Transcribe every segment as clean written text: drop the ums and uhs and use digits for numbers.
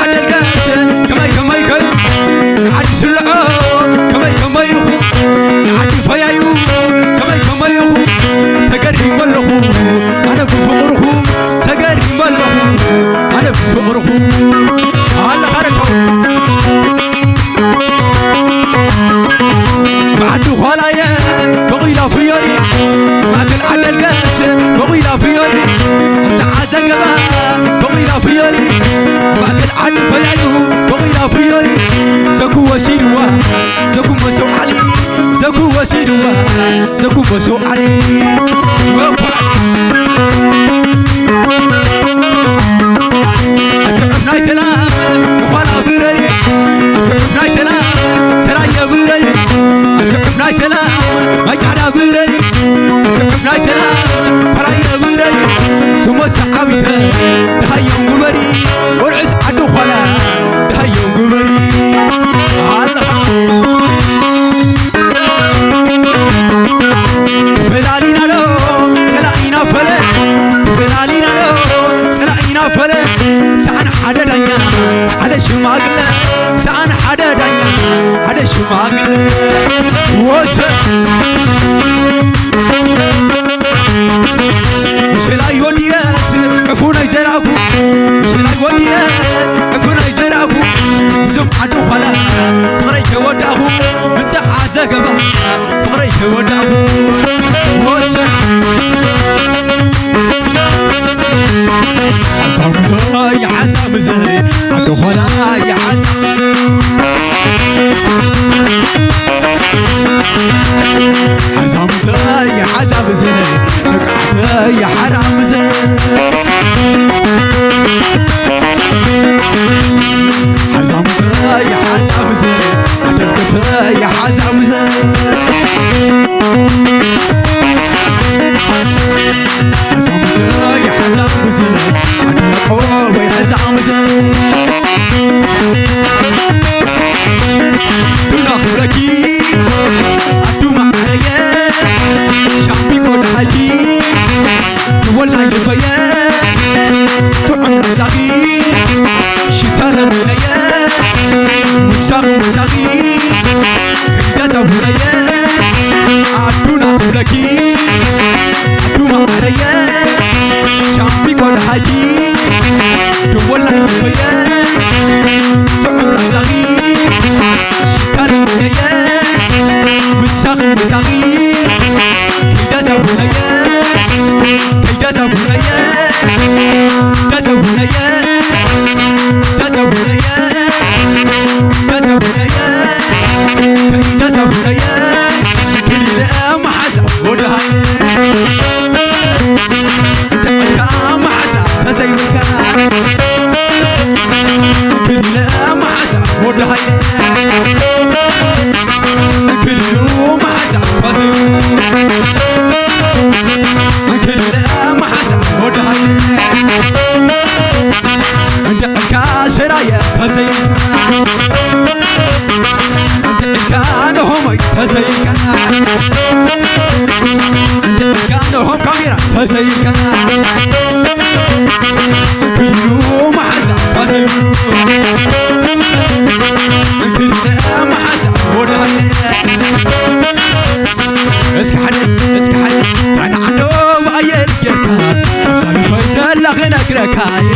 عدل كاس كماي عدي سلعو كماي يخو عدي فيايو كماي يخو تقري ملخو أنا بفقرخو تقري ملخو أنا بفقرخو هلا خرجوا بعد خلايا بغيلا فيوري بعد العدل كاس بغيلا فيوري انت عازقبا بغيلا فيوري بعد العدل فيايو بغيلا فيوري زكو وسيروا زكو مسو علي زكو وسيروا زكو مسو علي اتعبنا سلام وخلا برري اتعبنا سلام سرايا برري اتعبنا سلام ما قعدا برري اتعبنا سلام فرايا برري ثم سعابته دهيو قبري ورعز عدو خلا دهيو قبري فلالينا لو سلاينا فلا فلالينا لو سلاينا فلا سعن حدا دنيا على شماغله سعن حدا دنيا على شماغله مش لا يودياس عفونا يزرعكو مش لا يودياس عفونا يزرعكو زم عدو خلا فغري يودعكو متسعى زقبا فغري يودعكو عزام زي عزام زي عدو خلا يا عزام عزام زي عزام زي نقعد يا حرام زي عزام زي عزام زي عدلك زي عزام زي حزام زي حزام زي عدي قوي حزام زي دون اخركي عدو معريا شعبي كون حكي والله يبيا تعم رزاقي شتان منيا مساق مساقي كندا زوليا عدو اخركي عدو معريا شعبي كون حكي والله يبيا تعم رزاقي شتان منيا مساق مساقي كندا زوليا كندا زوليا كندا زوليا كندا زوليا كندا زوليا كندا زوليا كل الام حزن ودهاي الام حزن تزينك كل الام حزن ودهاي كل يوم حزن تزينك كل الام حزن ودهاي عندك سرايا تزينك كانهم تزينك كانهم كاميرا تزينك كل يوم حزن تزينك كل يوم حزن ودهاي اسك حد انا عنده باير يركا صار فيزل غنك ركاي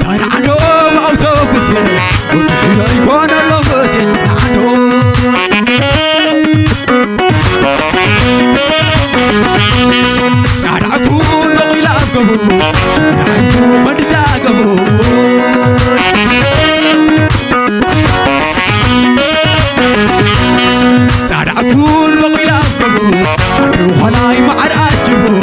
تانا عنده اوتوبس وتحيلا يكون اللبس عنده صار عفون وقيل ابقبو نعيبو من زاقبو صار عفون وقيل ابقبو عنده خلاي معر اجبو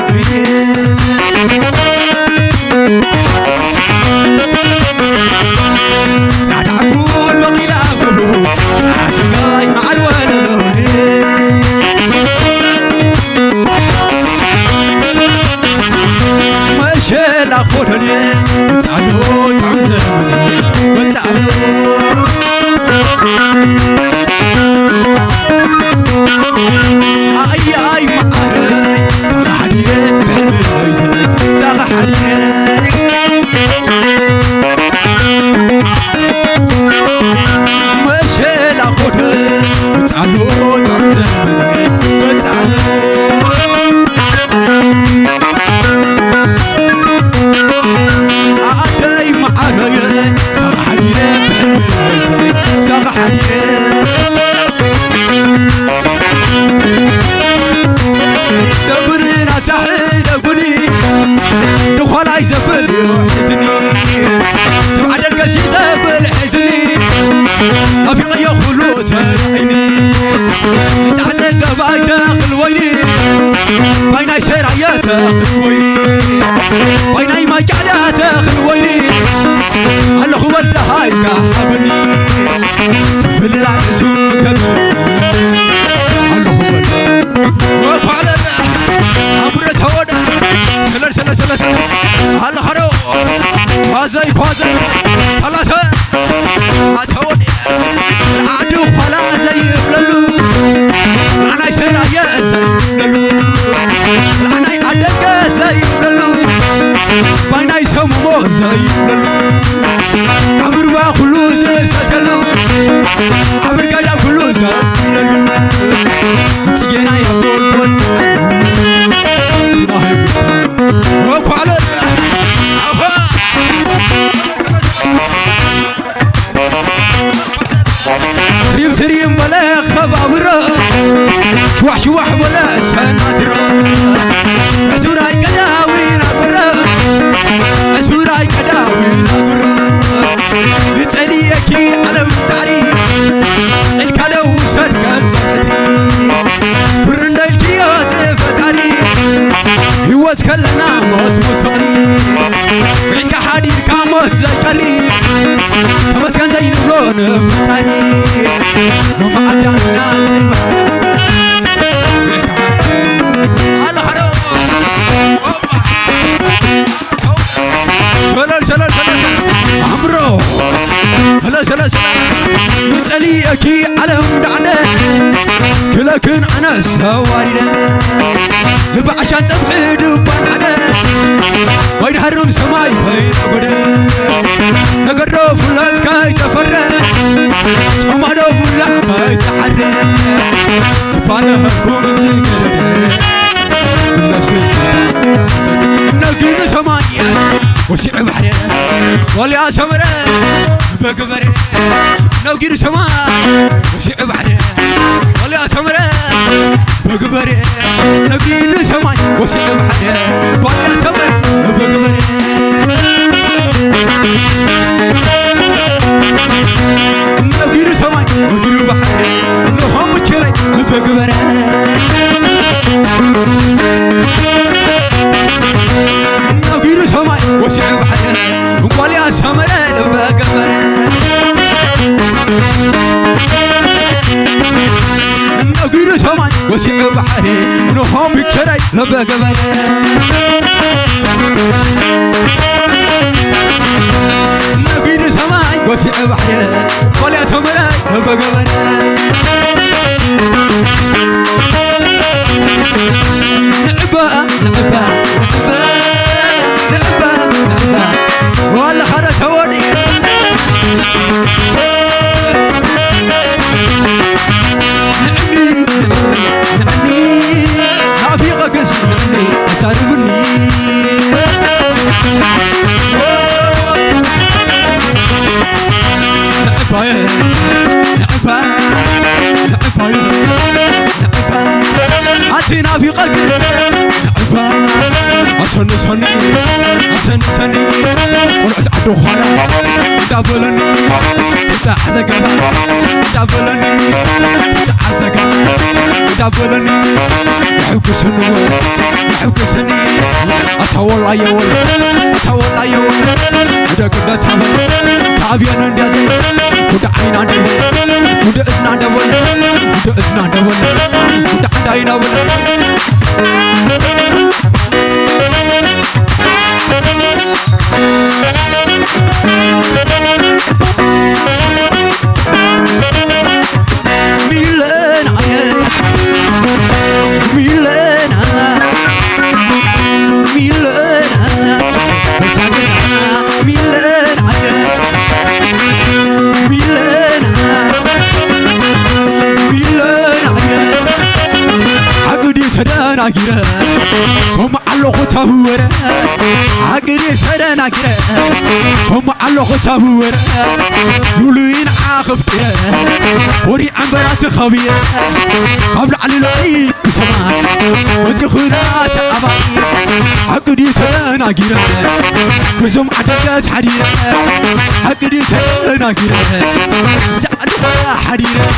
صار عفون وقيل ابقبو صار سقاي مع الولد ماشي لاخذني وتعالوا تعم زمني وتعالوا اي معاي صرحني بحلمي حديد مشي لأخذ بتعلو تعزمني بتعلو عادي معري صار حديد صار حديد دبرنا تحت دبني دخل عايزبل حزني تبعد القش يزبل حزني أبي غيا خلوت عيني نتعزق باي تاخل ويني بايناي سرايا تاخل ويني بايناي ما قعدة تاخل ويني هل هو الهاي كهبني في العزوم كبر هل هو وفعلا أمرت هودا سلر هل هرو فازي ثلاثة هتهودي العدو فلا زي بللو العناي سرايا زي بللو العناي عدقة زي بللو بايناي سمو زي بللو عبر با كلو زي ساتلو عبر قادا كلو زي بللو تجينا يقول بوت وكو على تريم ولا خبابرة شوح ولا سناترة أسوراي كداوين أقرة أسوراي كداوين أقرة بتسألي أكي على متعري الكلو سرقان زفتري برندا الكيات فتاري هو تكلنا موس مصاري بعينك حديد كاموس زكري كمس كان زين بلون فتاري ماما عدامنا تبت هلا حرام شلال عمرو هلا شلال نتسألي أكي على مدعنا كلكن أنا سوارينا نبع عشان تبحي دبان حدا وين حرم سماي وين أبدا نقرب فلات كاي تفرق وما دو فلات كاي تحرق سبحانه هكوم زيكرد نقين سماي وسيع بحر ولي أسمر بقبر نقين سماي وسيع بحر ولي أسمر بقبر نقين سماي وسيع بحر ولي أسمر بقبر نقين سماي نقين بحر نهم بشري بقبر نقين سماي وسيع بحر ولي أسمر بقبر نقول سماي وسيع بحري نهم بكري لبقبر نقول سماي وسيع بحري ولا سمراي لبقبر نعبا ولا خرس هودي نعني نافي غقس نعني أساربني نعبا عسينا في غقس نعبا أسني ورعت عدو خالا دابلني تتعزقبا دابلني تتعزقبا دابلني يحبسني أتولى يول ودك نتعمل تعبينا ندازي ود عينا ندول ود إذنا ندول ود عندنا ولا ميلنا ثم على ختابورة عقري سرنا كره ثم على ختابورة لولين عاخفتي وري عمبرات خبيه قبل على العيد بسماء وتخرات عباي عقري سرنا كره وزم عدكاس حريره عقري سرنا كره زعلها حريره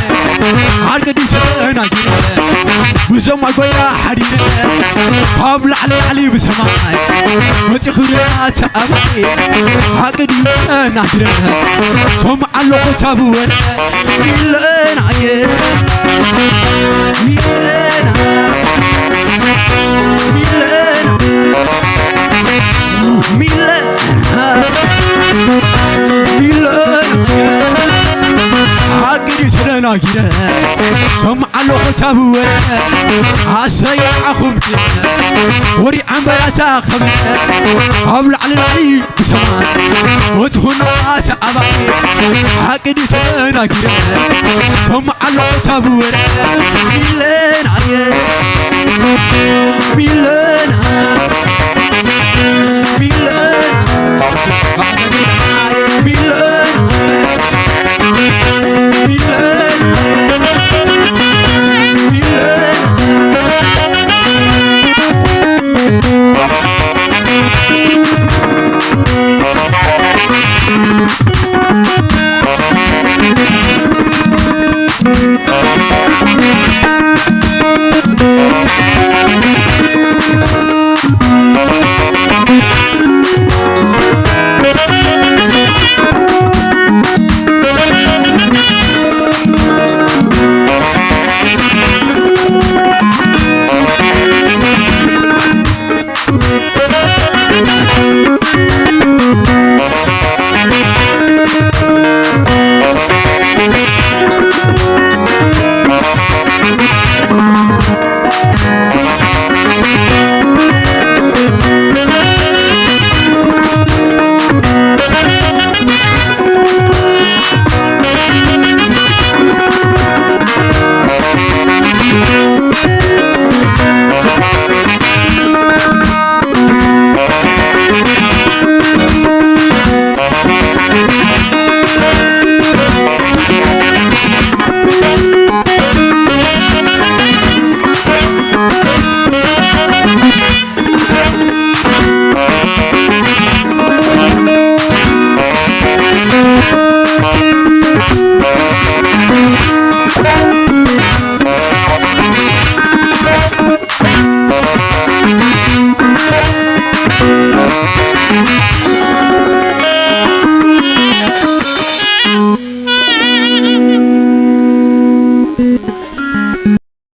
عقري سرنا كره وزم عقويا حريره قبل على العلي بسماء وتخرات عباي عقري سرنا كره ثم على ختابورة ميلنا يا ميلنا ميلنا ميلنا ميلنا عقلي سرنا كده ثم على ختابورة عسايا عخبتي وري عمبرات خبيه قبل على العلي بسماء وتخنات عباي عقلي سرنا كده ثم على ختابورة ميلنا يا ميلنا